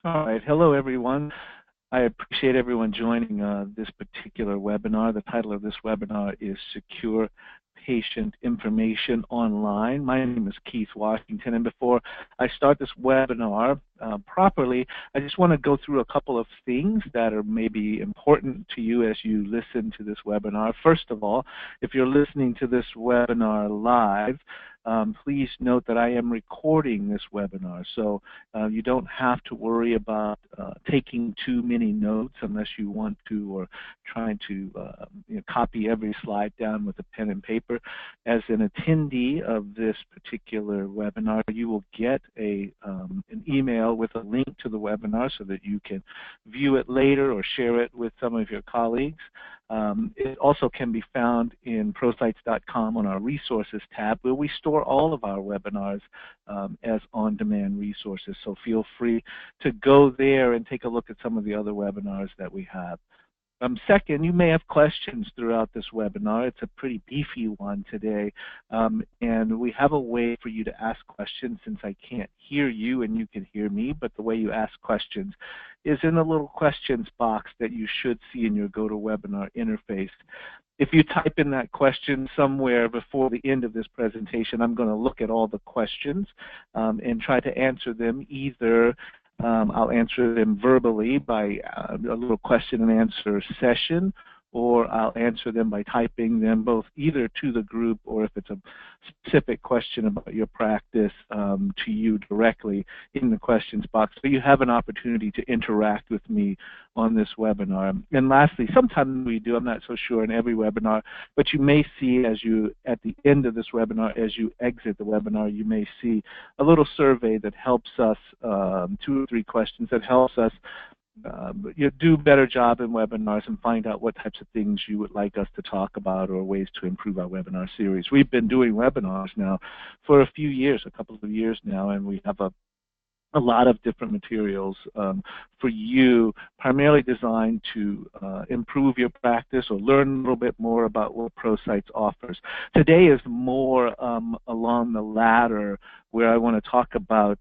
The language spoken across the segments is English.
All right. Hello, everyone. I appreciate everyone joining this particular webinar. The title of this webinar is Secure Patient Information Online. My name is Keith Washington, and before I start this webinar properly, I just want to go through a couple of things that are maybe important to you as you listen to this webinar. First of all, if you're listening to this webinar live, please note that I am recording this webinar, so you don't have to worry about taking too many notes unless you want to, or trying to copy every slide down with a pen and paper. As an attendee of this particular webinar, you will get an email with a link to the webinar so that you can view it later or share it with some of your colleagues. It also can be found in ProSites.com on our resources tab, where we store all of our webinars as on-demand resources. So feel free to go there and take a look at some of the other webinars that we have. Second, you may have questions throughout this webinar. It's a pretty beefy one today, and we have a way for you to ask questions since I can't hear you and you can hear me, but the way you ask questions is in the little questions box that you should see in your GoToWebinar interface. If you type in that question somewhere before the end of this presentation, I'm going to look at all the questions and try to answer them. Either I'll answer them verbally by a little question and answer session, or I'll answer them by typing them both either to the group, or if it's a specific question about your practice, to you directly in the questions box. So you have an opportunity to interact with me on this webinar. And lastly, sometimes we do, I'm not so sure in every webinar, but you may see as you, at the end of this webinar, as you exit the webinar, you may see a little survey that helps us, 2 or 3 questions that helps us you do a better job in webinars and find out what types of things you would like us to talk about or ways to improve our webinar series. We've been doing webinars now for a few years, a couple of years now, and we have a lot of different materials for you, primarily designed to improve your practice or learn a little bit more about what ProSites offers. Today is more along the latter, where I want to talk about,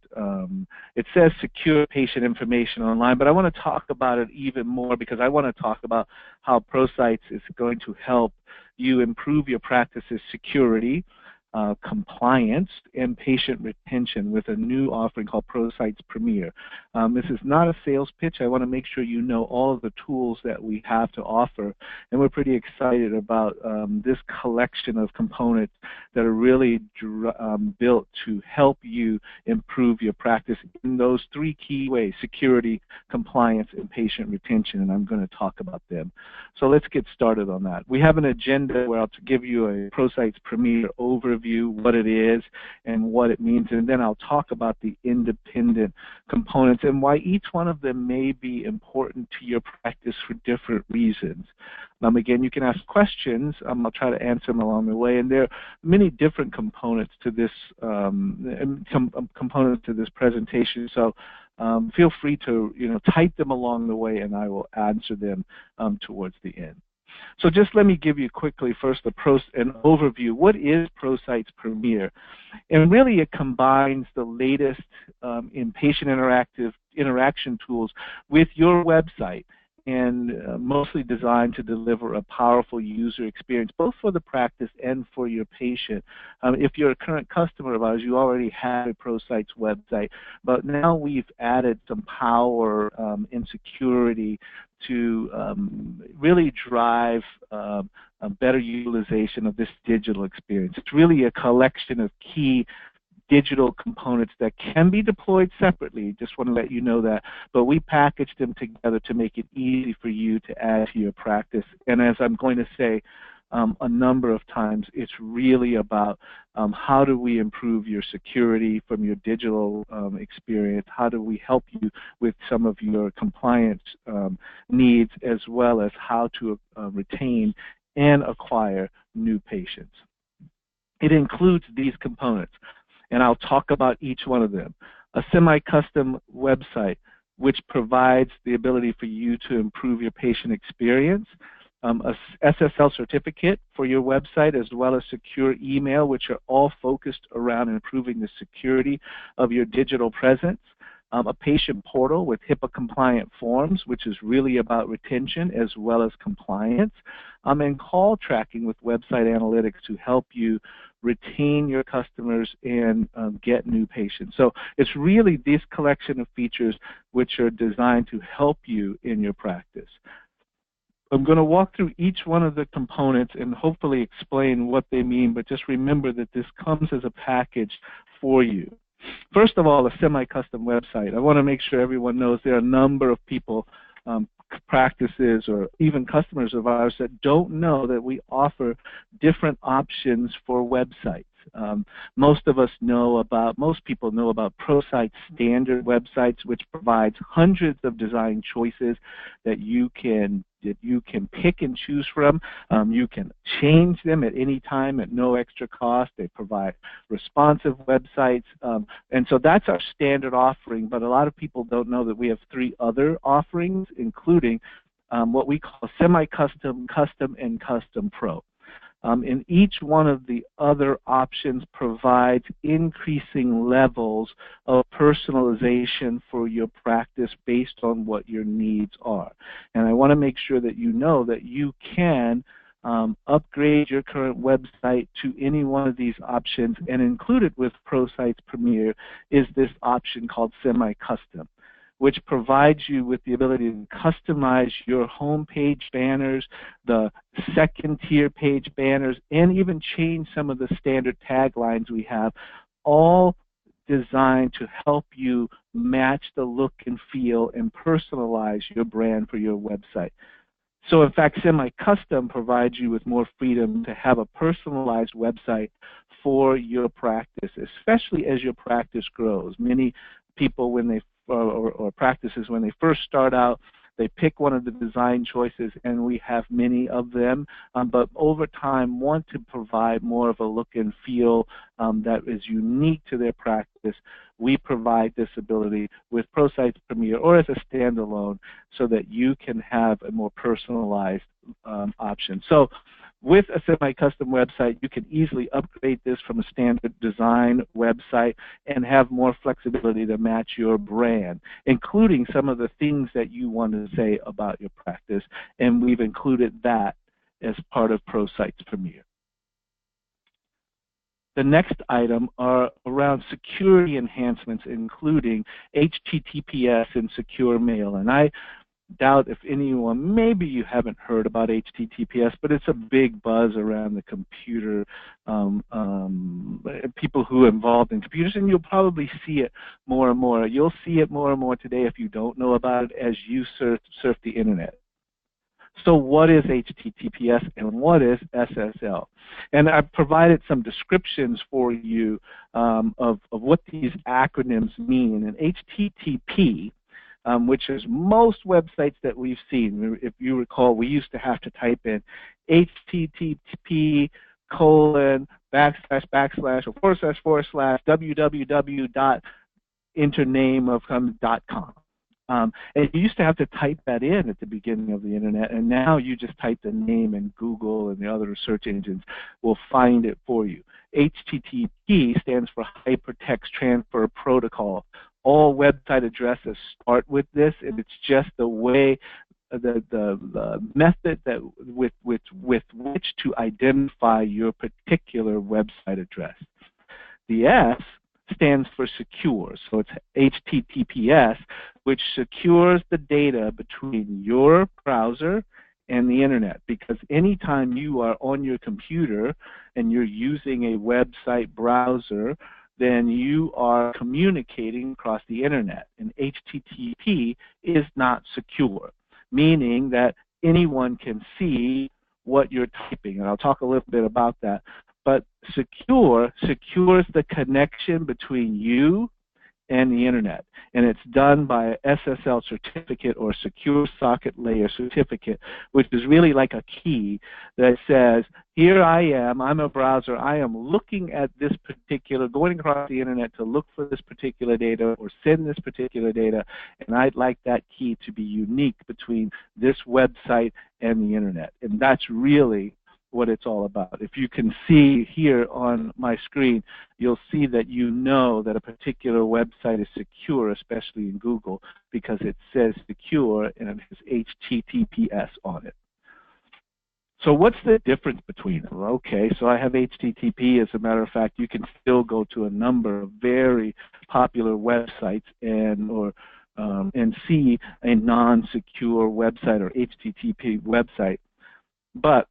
it says secure patient information online, but I want to talk about it even more because I want to talk about how ProSites is going to help you improve your practice's security, compliance, and patient retention with a new offering called ProSites Premier. This is not a sales pitch. I want to make sure you know all of the tools that we have to offer, and we're pretty excited about this collection of components that are really built to help you improve your practice in those 3 key ways: security, compliance, and patient retention, and I'm going to talk about them. So let's get started on that. We have an agenda where I'll give you a ProSites Premier overview, what it is and what it means, and then I'll talk about the independent components and why each one of them may be important to your practice for different reasons. Again, you can ask questions. I'll try to answer them along the way, and there are many different components to this presentation. So feel free to type them along the way, and I will answer them towards the end. So just let me give you quickly first an overview. What is ProSites Premier? And really it combines the latest in patient interaction tools with your website, and mostly designed to deliver a powerful user experience, both for the practice and for your patient. If you're a current customer of ours, you already have a ProSites website, but now we've added some power and security to really drive a better utilization of this digital experience. It's really a collection of key digital components that can be deployed separately. Just want to let you know that, but we packaged them together to make it easy for you to add to your practice. And as I'm going to say a number of times, it's really about how do we improve your security from your digital experience, how do we help you with some of your compliance needs, as well as how to retain and acquire new patients. It includes these components, and I'll talk about each one of them. A semi-custom website, which provides the ability for you to improve your patient experience. A SSL certificate for your website, as well as secure email, which are all focused around improving the security of your digital presence. a patient portal with HIPAA-compliant forms, which is really about retention as well as compliance, and call tracking with website analytics to help you retain your customers and get new patients. So it's really this collection of features which are designed to help you in your practice. I'm going to walk through each one of the components and hopefully explain what they mean, but just remember that this comes as a package for you. First of all, a semi-custom website. I want to make sure everyone knows there are a number of people, practices, or even customers of ours that don't know that we offer different options for websites. Most people know about ProSites standard websites, which provides hundreds of design choices that you can pick and choose from. You can change them at any time at no extra cost. They provide responsive websites, and so that's our standard offering, but a lot of people don't know that we have 3 other offerings, including what we call semi-custom, custom, and custom pro. And each one of the other options provides increasing levels of personalization for your practice based on what your needs are. And I want to make sure that you know that you can upgrade your current website to any one of these options, and included with ProSites Premier is this option called semi-custom, which provides you with the ability to customize your home page banners, the second-tier page banners, and even change some of the standard taglines we have, all designed to help you match the look and feel and personalize your brand for your website. So in fact, semi-custom provides you with more freedom to have a personalized website for your practice, especially as your practice grows. Many people, when they or practices, when they first start out, they pick one of the design choices, and we have many of them, but over time want to provide more of a look and feel that is unique to their practice. We provide this ability with ProSites Premier or as a standalone so that you can have a more personalized option. So with a semi-custom website, you can easily upgrade this from a standard design website and have more flexibility to match your brand, including some of the things that you want to say about your practice, and we've included that as part of ProSites Premier. The next item are around security enhancements, including HTTPS and secure mail. And I doubt if anyone, maybe you haven't heard about HTTPS, but it's a big buzz around the computer, people who are involved in computers, and you'll probably see it more and more. You'll see it more and more today if you don't know about it as you surf the internet. So what is HTTPS and what is SSL? And I've provided some descriptions for you of what these acronyms mean. And HTTP, which is most websites that we've seen. If you recall, we used to have to type in HTTP : / or / www.intername.com. And you used to have to type that in at the beginning of the internet, and now you just type the name in Google and the other search engines will find it for you. HTTP stands for Hypertext Transfer Protocol. All website addresses start with this, and it's just the way, the method that with which to identify your particular website address. The S stands for secure, so it's HTTPS, which secures the data between your browser and the internet, because anytime you are on your computer and you're using a website browser, then you are communicating across the internet, and HTTP is not secure, meaning that anyone can see what you're typing, and I'll talk a little bit about that. But secure secures the connection between you and the internet, and it's done by a SSL certificate or secure socket layer certificate, which is really like a key that says, here I am, I'm a browser, I am looking at this particular, going across the internet to look for this particular data or send this particular data, and I'd like that key to be unique between this website and the internet. And that's really what it's all about. If you can see here on my screen, you'll see that you know that a particular website is secure, especially in Google, because it says secure and it has HTTPS on it. So what's the difference between them? Okay, so I have HTTP. As a matter of fact, you can still go to a number of very popular websites and see a non-secure website or HTTP website. But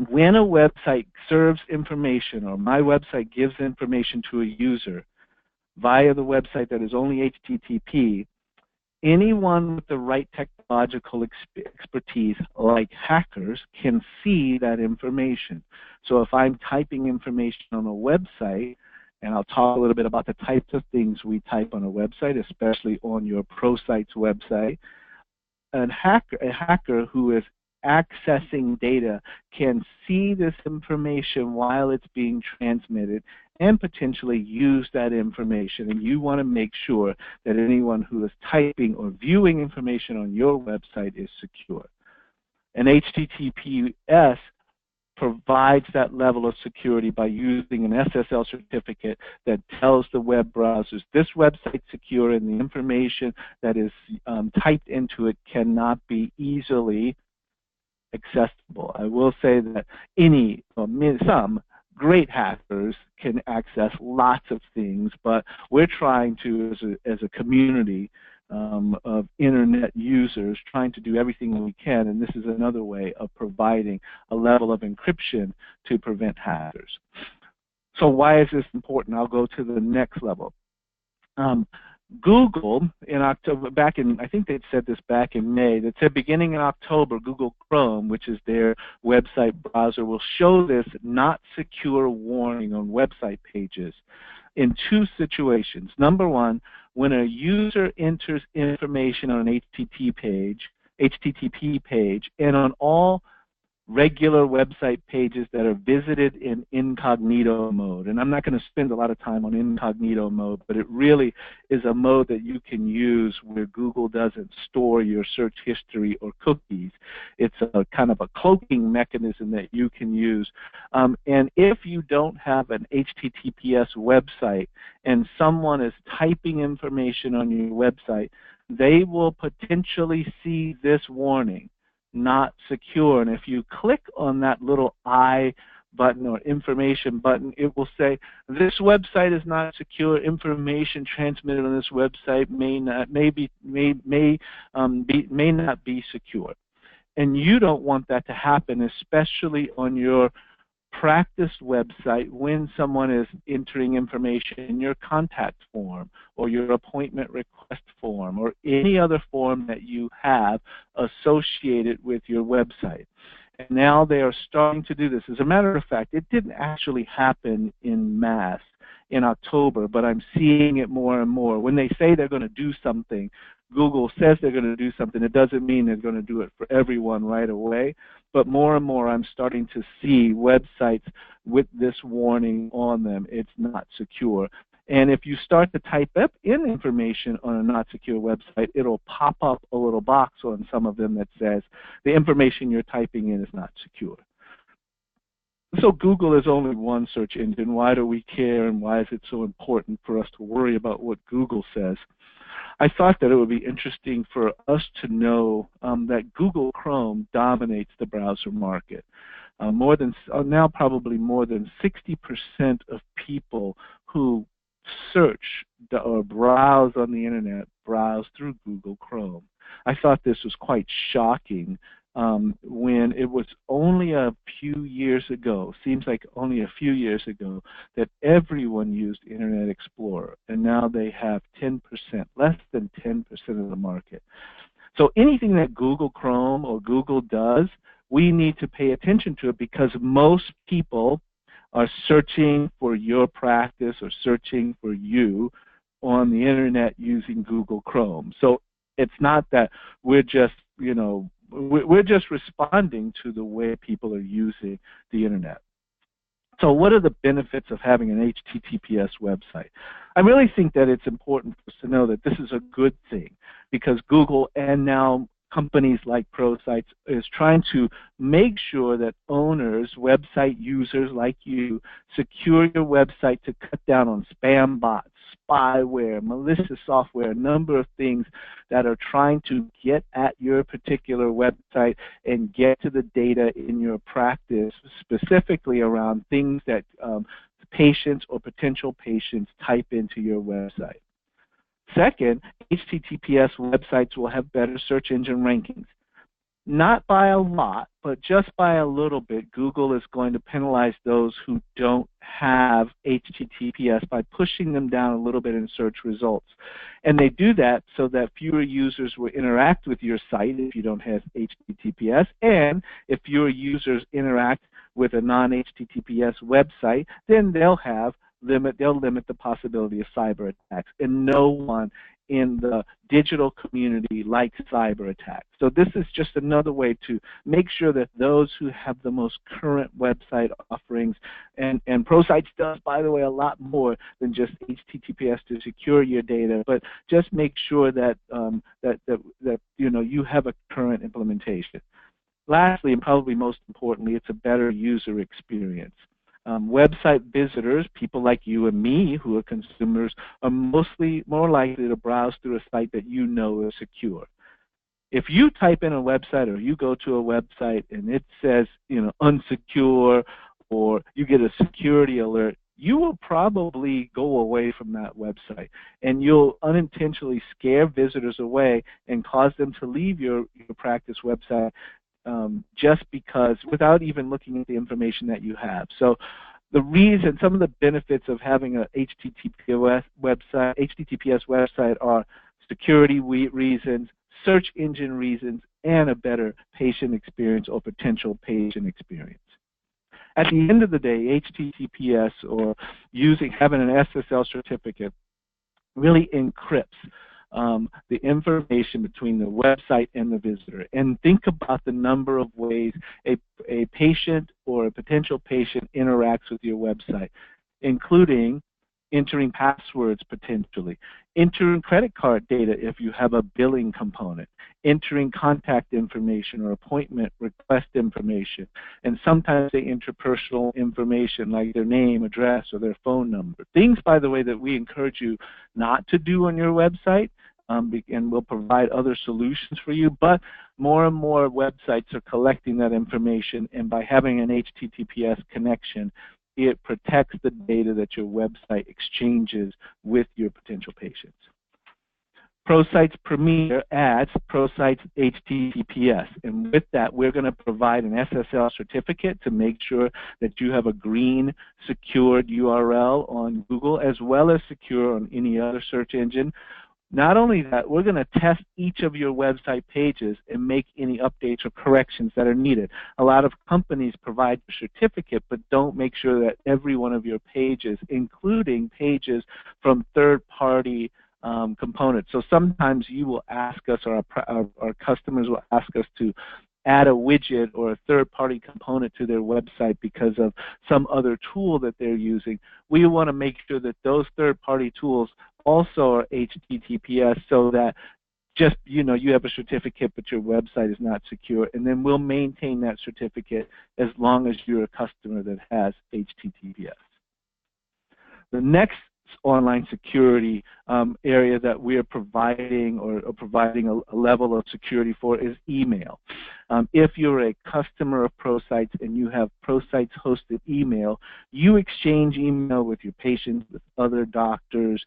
when a website serves information, or my website gives information to a user via the website that is only HTTP, anyone with the right technological expertise, like hackers, can see that information. So if I'm typing information on a website, and I'll talk a little bit about the types of things we type on a website, especially on your ProSites website, a hacker who is accessing data can see this information while it's being transmitted and potentially use that information. And you want to make sure that anyone who is typing or viewing information on your website is secure. And HTTPS provides that level of security by using an SSL certificate that tells the web browsers this website's secure and the information that is typed into it cannot be easily accessible. I will say that some great hackers can access lots of things, but we're trying to, as a community of internet users, trying to do everything we can, and this is another way of providing a level of encryption to prevent hackers. So why is this important? I'll go to the next level. Google, in October, I think they said this back in May, that said beginning in October, Google Chrome, which is their website browser, will show this not secure warning on website pages in two situations. Number one, when a user enters information on an HTTP page, and on all regular website pages that are visited in incognito mode. And I'm not going to spend a lot of time on incognito mode, but it really is a mode that you can use where Google doesn't store your search history or cookies. It's a kind of a cloaking mechanism that you can use. And if you don't have an HTTPS website and someone is typing information on your website, they will potentially see this warning, not secure. And if you click on that little I button or information button, it will say this website is not secure. Information transmitted on this website may not be secure. And you don't want that to happen, especially on your practice website when someone is entering information in your contact form or your appointment request form or any other form that you have associated with your website. And now they are starting to do this. As a matter of fact, it didn't actually happen en masse in October, but I'm seeing it more and more. When they say they're going to do something, Google says they're going to do something, it doesn't mean they're going to do it for everyone right away. But more and more I'm starting to see websites with this warning on them, it's not secure. And if you start to type up in information on a not secure website, it'll pop up a little box on some of them that says the information you're typing in is not secure. So Google is only one search engine. Why do we care, and why is it so important for us to worry about what Google says? I thought that it would be interesting for us to know that Google Chrome dominates the browser market. Now probably more than 60% of people who search or browse on the internet browse through Google Chrome. I thought this was quite shocking when it was only a few years ago, seems like only a few years ago, that everyone used Internet Explorer, and now they have 10%, less than 10% of the market. So anything that Google Chrome or Google does, we need to pay attention to it, because most people are searching for your practice or searching for you on the internet using Google Chrome. So it's not that we're just, we're just responding to the way people are using the internet. So what are the benefits of having an HTTPS website? I really think that it's important for us to know that this is a good thing, because Google and now companies like ProSites is trying to make sure that owners, website users like you, secure your website to cut down on spam bots, spyware, malicious software, a number of things that are trying to get at your particular website and get to the data in your practice, specifically around things that patients or potential patients type into your website. Second, HTTPS websites will have better search engine rankings. Not by a lot, but just by a little bit, Google is going to penalize those who don't have HTTPS by pushing them down a little bit in search results. And they do that so that fewer users will interact with your site if you don't have HTTPS, and if fewer users interact with a non-HTTPS website, then they'll limit the possibility of cyber attacks. And no one in the digital community likes cyber attacks. So this is just another way to make sure that those who have the most current website offerings, and ProSites does, by the way, a lot more than just HTTPS to secure your data, but just make sure that you have a current implementation. Lastly, and probably most importantly, it's a better user experience. Website visitors, people like you and me who are consumers, are mostly more likely to browse through a site that you know is secure. If you type in a website or you go to a website and it says, unsecure, or you get a security alert, you will probably go away from that website, and you'll unintentionally scare visitors away and cause them to leave your practice website just because, without even looking at the information that you have. So some of the benefits of having a HTTPS website are security reasons, search engine reasons, and a better patient experience or potential patient experience. At the end of the day, HTTPS or having an SSL certificate really encrypts the information between the website and the visitor. And think about the number of ways a patient or a potential patient interacts with your website, including entering passwords potentially, entering credit card data if you have a billing component, entering contact information or appointment request information, and sometimes they enter personal information like their name, address, or their phone number. Things, by the way, that we encourage you not to do on your website, and we'll provide other solutions for you, but more and more websites are collecting that information, and by having an HTTPS connection, it protects the data that your website exchanges with your potential patients. ProSites Premier adds ProSites HTTPS, and with that we're going to provide an SSL certificate to make sure that you have a green secured URL on Google as well as secure on any other search engine. Not only that, we're going to test each of your website pages and make any updates or corrections that are needed. A lot of companies provide a certificate but don't make sure that every one of your pages, including pages from third-party components. So sometimes you will ask us, or our customers will ask us to add a widget or a third-party component to their website because of some other tool that they're using. We want to make sure that those third-party tools also are HTTPS, so that just you have a certificate but your website is not secure, and then we'll maintain that certificate as long as you're a customer that has HTTPS. The next online security area that we are providing or providing a level of security for is email. If you're a customer of ProSites and you have ProSites hosted email, you exchange email with your patients, with other doctors,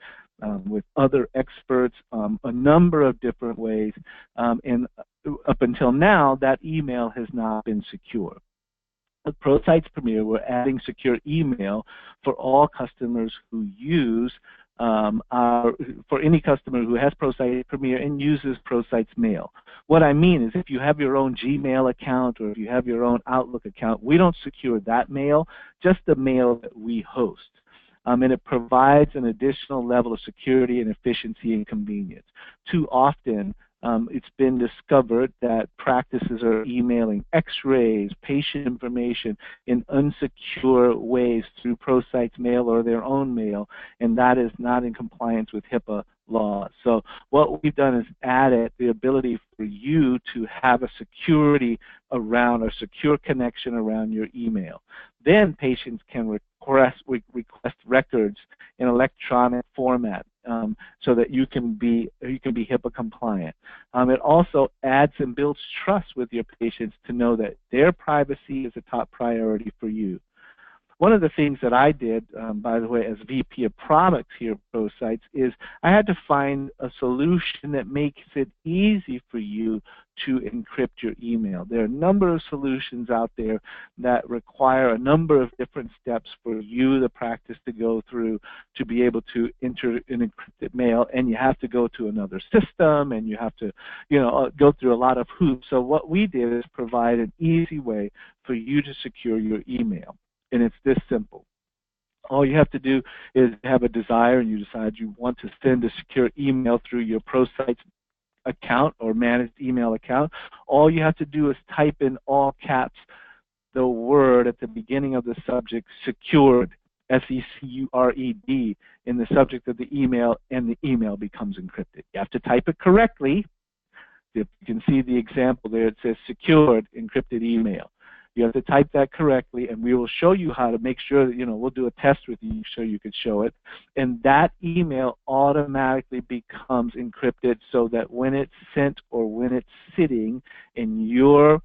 with other experts, a number of different ways, and up until now that email has not been secure. With ProSites Premier, we're adding secure email for all customers who use for any customer who has ProSites Premier and uses ProSites Mail. What I mean is if you have your own Gmail account or if you have your own Outlook account, we don't secure that mail, just the mail that we host. And it provides an additional level of security and efficiency and convenience. Too often, it's been discovered that practices are emailing x-rays, patient information in unsecure ways through ProSites Mail or their own mail, and that is not in compliance with HIPAA laws. So what we've done is added the ability for you to have a security around, a secure connection around your email. Then patients can request records in electronic format, so that you can be HIPAA compliant. It also adds and builds trust with your patients to know that their privacy is a top priority for you. One of the things that I did, by the way, as VP of Products here at ProSites, is I had to find a solution that makes it easy for you to encrypt your email. There are a number of solutions out there that require a number of different steps for you, the practice, to go through to be able to enter an encrypted mail, and you have to go to another system, and you have to, go through a lot of hoops. So what we did is provide an easy way for you to secure your email. And it's this simple. All you have to do is have a desire, and you decide you want to send a secure email through your ProSites account or managed email account. All you have to do is type in all caps the word at the beginning of the subject, secured, S-E-C-U-R-E-D, in the subject of the email, and the email becomes encrypted. You have to type it correctly. If you can see the example there, it says secured encrypted email. You have to type that correctly, and we will show you how to make sure that, we'll do a test with you so you can show it. And that email automatically becomes encrypted so that when it's sent or when it's sitting in your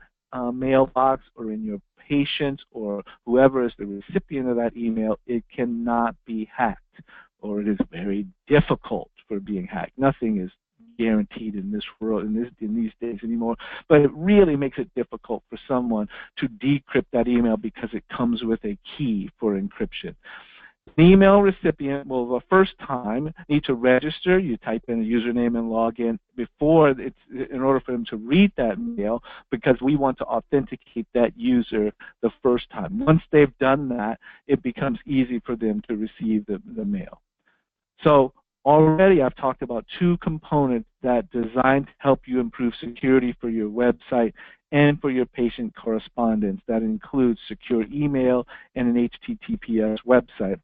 mailbox or in your patient or whoever is the recipient of that email, it cannot be hacked, or it is very difficult for being hacked. Nothing is guaranteed in this world, in these days anymore, but it really makes it difficult for someone to decrypt that email because it comes with a key for encryption. The email recipient will, the first time, need to register. You type in a username and login before in order for them to read that mail, because we want to authenticate that user the first time. Once they've done that, it becomes easy for them to receive the mail. So already I've talked about two components that are designed to help you improve security for your website and for your patient correspondence. That includes secure email and an HTTPS website.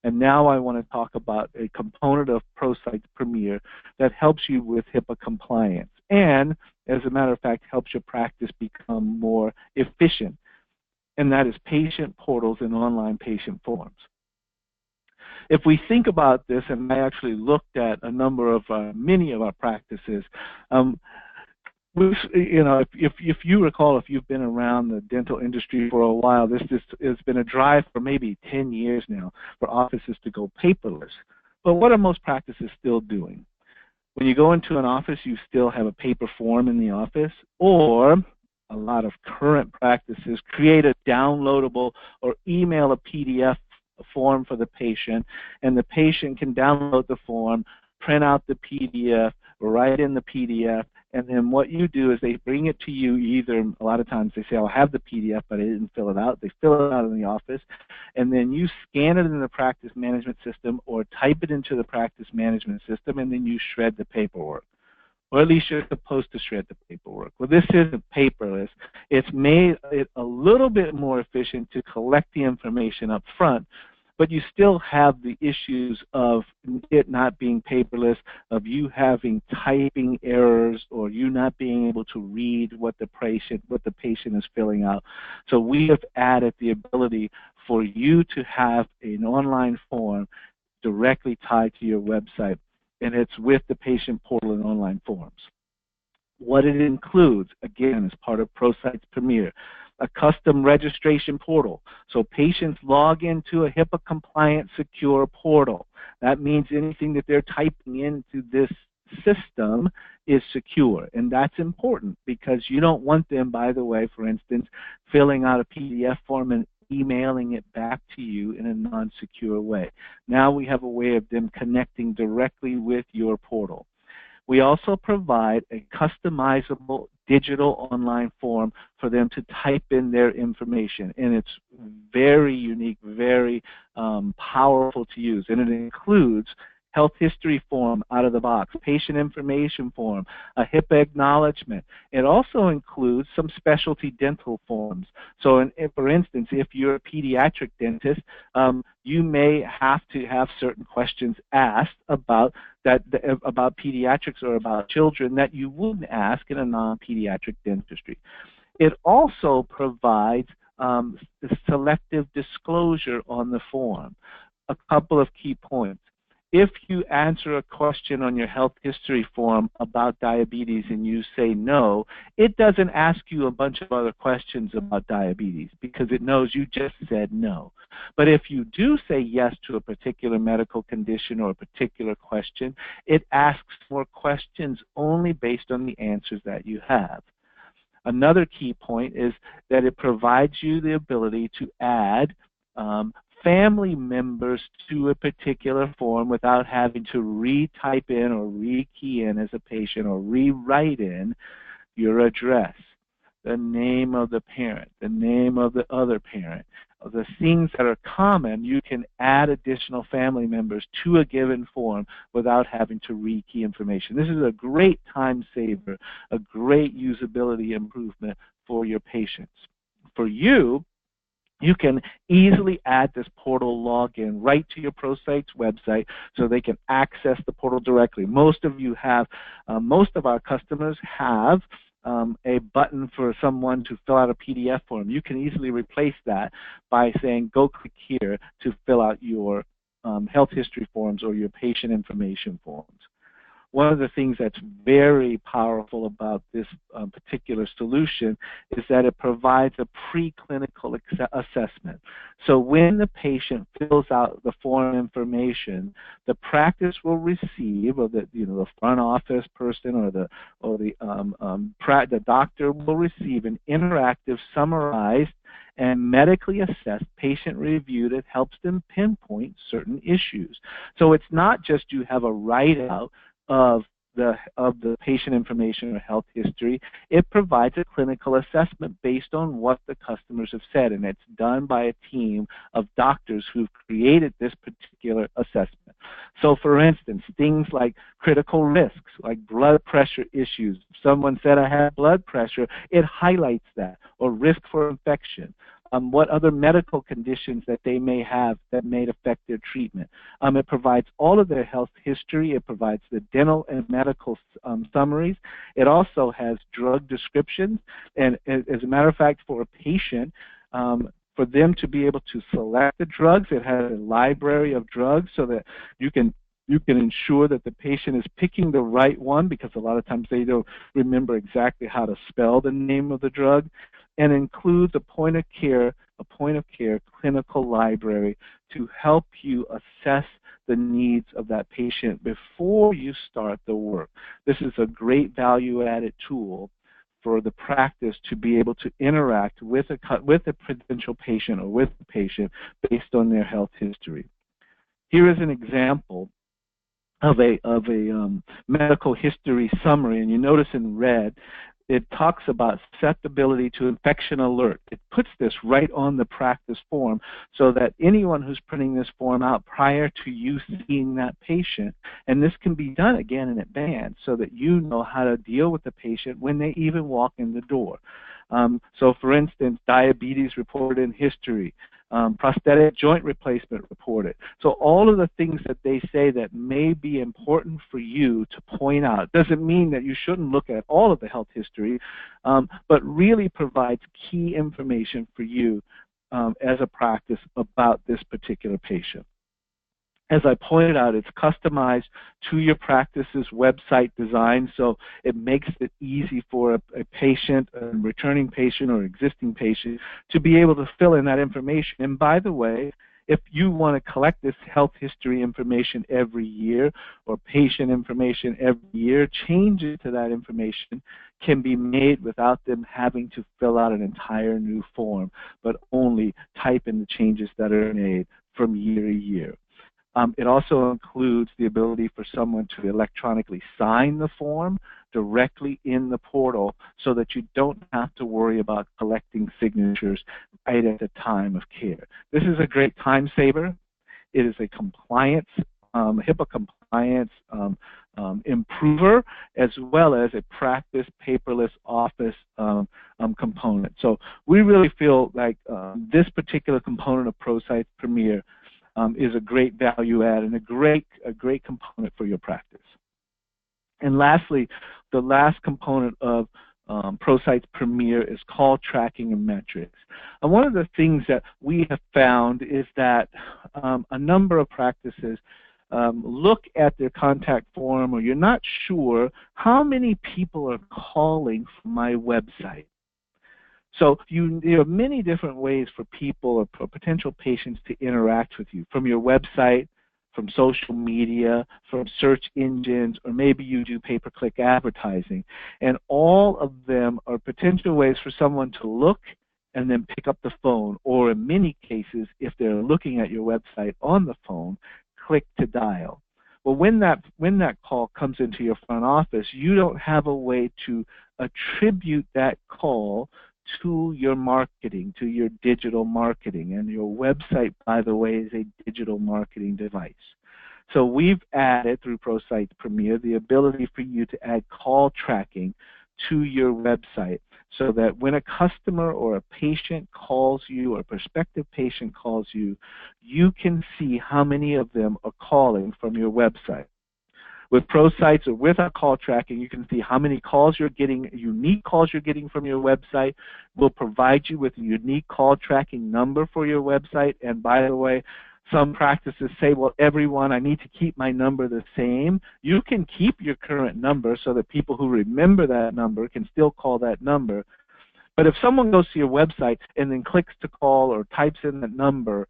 And now I want to talk about a component of ProSites Premier that helps you with HIPAA compliance and, as a matter of fact, helps your practice become more efficient, and that is patient portals and online patient forms. If we think about this, and I actually looked at a number of many of our practices, if you recall, if you've been around the dental industry for a while, this has been a drive for maybe 10 years now for offices to go paperless. But what are most practices still doing? When you go into an office, you still have a paper form in the office, or a lot of current practices create a downloadable or email a PDF form for the patient, and the patient can download the form, print out the PDF, write in the PDF, and then what you do is they bring it to you. Either, a lot of times they say, I'll have the PDF, but I didn't fill it out. They fill it out in the office, and then you scan it in the practice management system or type it into the practice management system, and then you shred the paperwork. Or at least you're supposed to shred the paperwork. Well, this isn't paperless. It's made it a little bit more efficient to collect the information up front, but you still have the issues of it not being paperless, of you having typing errors, or you not being able to read what the patient is filling out. So we have added the ability for you to have an online form directly tied to your website, and it's with the patient portal and online forms. What it includes, again, as part of ProSites Premier, a custom registration portal. So patients log into a HIPAA-compliant secure portal. That means anything that they're typing into this system is secure, and that's important because you don't want them, by the way, for instance, filling out a PDF form and emailing it back to you in a non-secure way. Now we have a way of them connecting directly with your portal. We also provide a customizable digital online form for them to type in their information, and it's very unique, very powerful to use, and it includes health history form out of the box, patient information form, a HIPAA acknowledgement. It also includes some specialty dental forms. So for instance, if you're a pediatric dentist, you may have to have certain questions asked about about pediatrics or about children that you wouldn't ask in a non-pediatric dentistry. It also provides selective disclosure on the form. A couple of key points. If you answer a question on your health history form about diabetes and you say no, it doesn't ask you a bunch of other questions about diabetes because it knows you just said no. But if you do say yes to a particular medical condition or a particular question, it asks more questions only based on the answers that you have. Another key point is that it provides you the ability to add family members to a particular form without having to retype in or rekey in as a patient or rewrite in your address, the name of the parent, the name of the other parent. The things that are common, you can add additional family members to a given form without having to rekey information. This is a great time saver, a great usability improvement for your patients. For you, you can easily add this portal login right to your ProSites website so they can access the portal directly. Most of you have, most of our customers have a button for someone to fill out a PDF form. You can easily replace that by saying, go click here to fill out your health history forms or your patient information forms. One of the things that's very powerful about this particular solution is that it provides a preclinical assessment. So when the patient fills out the form information, the practice will receive, or the front office person or the doctor will receive an interactive, summarized, and medically assessed, patient-reviewed. It helps them pinpoint certain issues. So it's not just you have a write-out of the patient information or health history. It provides a clinical assessment based on what the customers have said, and it's done by a team of doctors who've created this particular assessment. So for instance, things like critical risks, like blood pressure issues. If someone said I have blood pressure, it highlights that, or risk for infection. What other medical conditions that they may have that may affect their treatment. It provides all of their health history. It provides the dental and medical summaries. It also has drug descriptions. And as a matter of fact, for a patient, for them to be able to select the drugs, it has a library of drugs so that you can ensure that the patient is picking the right one, because a lot of times they don't remember exactly how to spell the name of the drug, and includes a point of care clinical library to help you assess the needs of that patient before you start the work. This is a great value-added tool for the practice to be able to interact with a potential patient or with the patient based on their health history. Here is an example of a medical history summary, and you notice in red it talks about susceptibility to infection alert. It puts this right on the practice form so that anyone who's printing this form out prior to you seeing that patient, and this can be done again in advance so that you know how to deal with the patient when they even walk in the door. So for instance, diabetes reported in history, prosthetic joint replacement reported. So all of the things that they say that may be important for you to point out doesn't mean that you shouldn't look at all of the health history, but really provides key information for you as a practice about this particular patient. As I pointed out, it's customized to your practice's website design, so it makes it easy for a patient, a returning patient or existing patient, to be able to fill in that information. And by the way, if you want to collect this health history information every year or patient information every year, changes to that information can be made without them having to fill out an entire new form, but only type in the changes that are made from year to year. It also includes the ability for someone to electronically sign the form directly in the portal so that you don't have to worry about collecting signatures right at the time of care. This is a great time saver. It is a compliance, HIPAA compliance improver, as well as a practice paperless office component. So we really feel like this particular component of ProSites Premier is a great value add and a great component for your practice. And lastly, the last component of ProSites Premier is call tracking and metrics. And one of the things that we have found is that a number of practices look at their contact form, or you're not sure how many people are calling from my website. So there are many different ways for people or for potential patients to interact with you, from your website, from social media, from search engines, or maybe you do pay-per-click advertising. And all of them are potential ways for someone to look and then pick up the phone, or in many cases, if they're looking at your website on the phone, click to dial. Well, when that call comes into your front office, you don't have a way to attribute that call to your marketing, to your digital marketing. And your website, by the way, is a digital marketing device. So we've added, through ProSites Premier, the ability for you to add call tracking to your website, so that when a customer or a patient calls you, or a prospective patient calls you, you can see how many of them are calling from your website. With ProSites, or with our call tracking, you can see how many calls you're getting, unique calls you're getting from your website. We'll provide you with a unique call tracking number for your website. And by the way, some practices say, well, everyone, I need to keep my number the same. You can keep your current number so that people who remember that number can still call that number. But if someone goes to your website and then clicks to call or types in that number,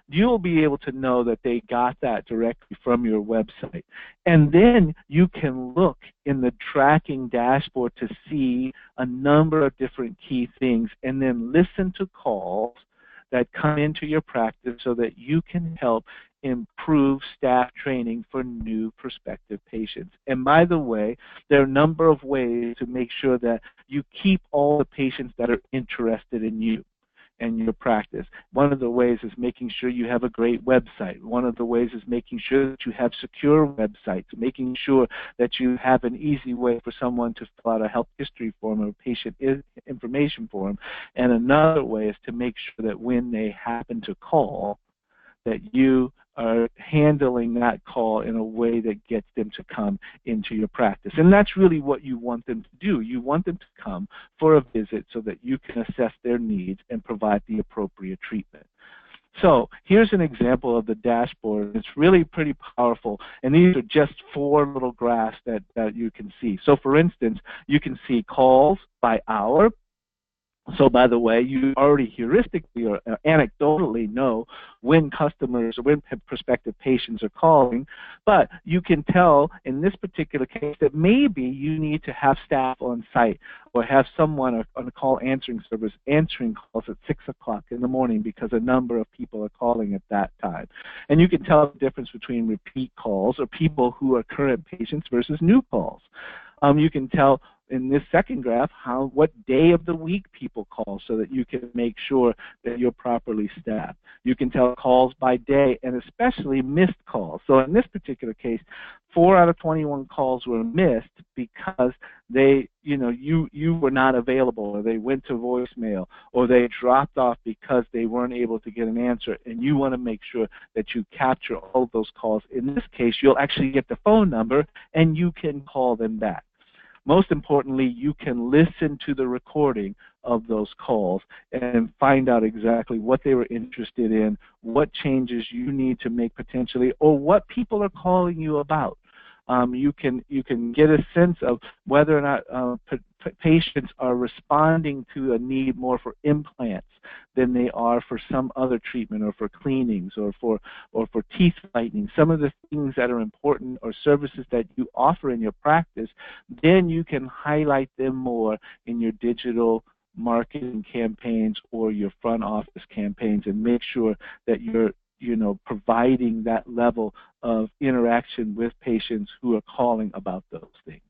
you'll be able to know that they got that directly from your website. And then you can look in the tracking dashboard to see a number of different key things, and then listen to calls that come into your practice so that you can help improve staff training for new prospective patients. And by the way, there are a number of ways to make sure that you keep all the patients that are interested in you and your practice. One of the ways is making sure you have a great website. One of the ways is making sure that you have secure websites, making sure that you have an easy way for someone to fill out a health history form or a patient information form. And another way is to make sure that when they happen to call, that you are handling that call in a way that gets them to come into your practice. And that's really what you want them to do. You want them to come for a visit so that you can assess their needs and provide the appropriate treatment. So here's an example of the dashboard. It's really pretty powerful, and these are just 4 little graphs that you can see. So for instance, you can see calls by hour. So by the way, you already heuristically or anecdotally know when customers or when prospective patients are calling, but you can tell in this particular case that maybe you need to have staff on site or have someone on a call answering service answering calls at 6 o'clock in the morning because a number of people are calling at that time. And you can tell the difference between repeat calls or people who are current patients versus new calls. You can tell in this second graph what day of the week people call so that you can make sure that you're properly staffed. You can tell calls by day and especially missed calls. So in this particular case, 4 out of 21 calls were missed because you were not available, or they went to voicemail, or they dropped off because they weren't able to get an answer, and you want to make sure that you capture all of those calls. In this case, you'll actually get the phone number and you can call them back. Most importantly, you can listen to the recording of those calls and find out exactly what they were interested in, what changes you need to make potentially, or what people are calling you about. You can get a sense of whether or not patients are responding to a need more for implants than they are for some other treatment, or for cleanings, or for teeth whitening. Some of the things that are important or services that you offer in your practice, then you can highlight them more in your digital marketing campaigns or your front office campaigns, and make sure that you're providing that level of interaction with patients who are calling about those things.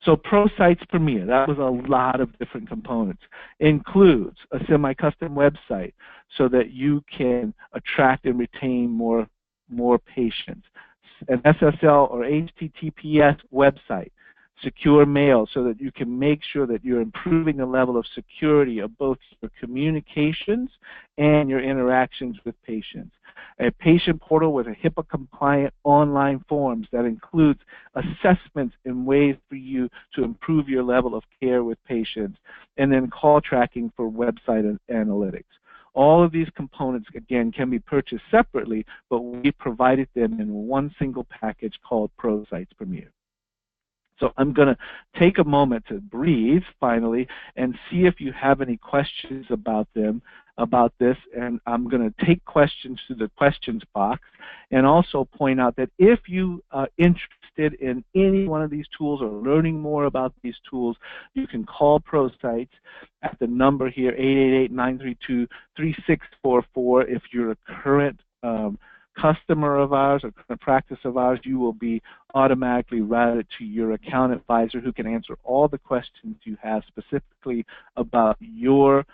So ProSites Premier, that was a lot of different components, includes a semi-custom website so that you can attract and retain more patients, an SSL or HTTPS website, secure mail so that you can make sure that you're improving the level of security of both your communications and your interactions with patients. a patient portal with a HIPAA-compliant online forms that includes assessments and ways for you to improve your level of care with patients, and then call tracking for website analytics. All of these components, again, can be purchased separately, but we provided them in one single package called ProSites Premier. So I'm going to take a moment to breathe, finally, and see if you have any questions about this, and I'm going to take questions through the questions box, and also point out that if you are interested in any one of these tools or learning more about these tools, you can call ProSites at the number here, 888-932-3644. If you're a current customer of ours or current practice of ours, you will be automatically routed to your account advisor who can answer all the questions you have specifically about your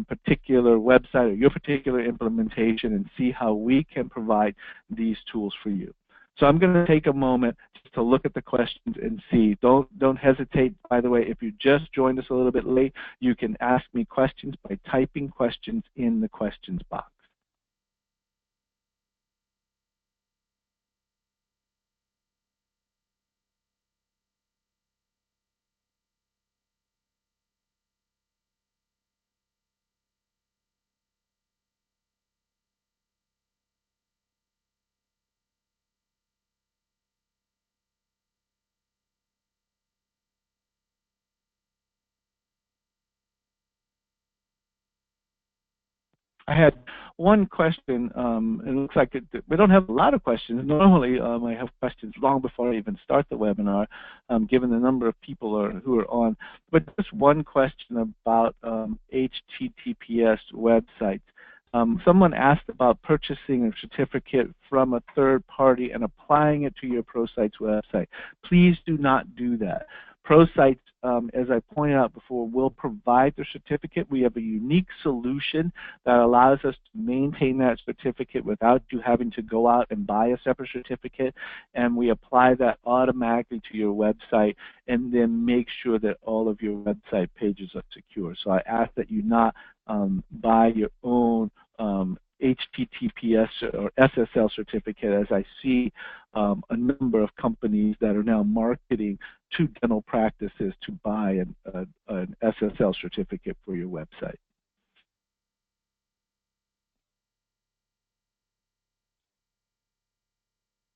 particular website or your particular implementation, and see how we can provide these tools for you. So I'm going to take a moment just to look at the questions and see. Don't hesitate, by the way. If you just joined us a little bit late, you can ask me questions by typing questions in the questions box. I had one question. It looks like we don't have a lot of questions. Normally, I have questions long before I even start the webinar, given the number of people who are on. But just one question about HTTPS websites. Someone asked about purchasing a certificate from a third party and applying it to your ProSites website. Please do not do that. ProSites, as I pointed out before, will provide the certificate. We have a unique solution that allows us to maintain that certificate without you having to go out and buy a separate certificate, and we apply that automatically to your website and then make sure that all of your website pages are secure. So I ask that you not buy your own HTTPS or SSL certificate, as I see a number of companies that are now marketing to dental practices to buy an SSL certificate for your website.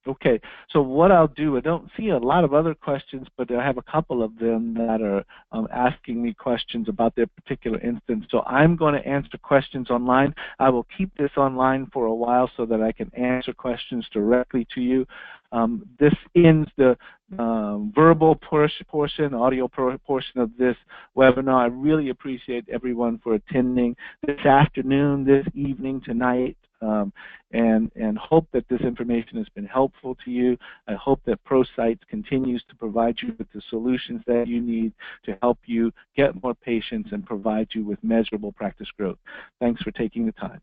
Okay, so what I'll do, I don't see a lot of other questions, but I have a couple of them that are asking me questions about their particular instance. So I'm going to answer questions online. I will keep this online for a while so that I can answer questions directly to you. This ends the verbal portion, audio portion of this webinar. I really appreciate everyone for attending this afternoon, this evening, tonight. And hope that this information has been helpful to you. I hope that ProSites continues to provide you with the solutions that you need to help you get more patients and provide you with measurable practice growth. Thanks for taking the time.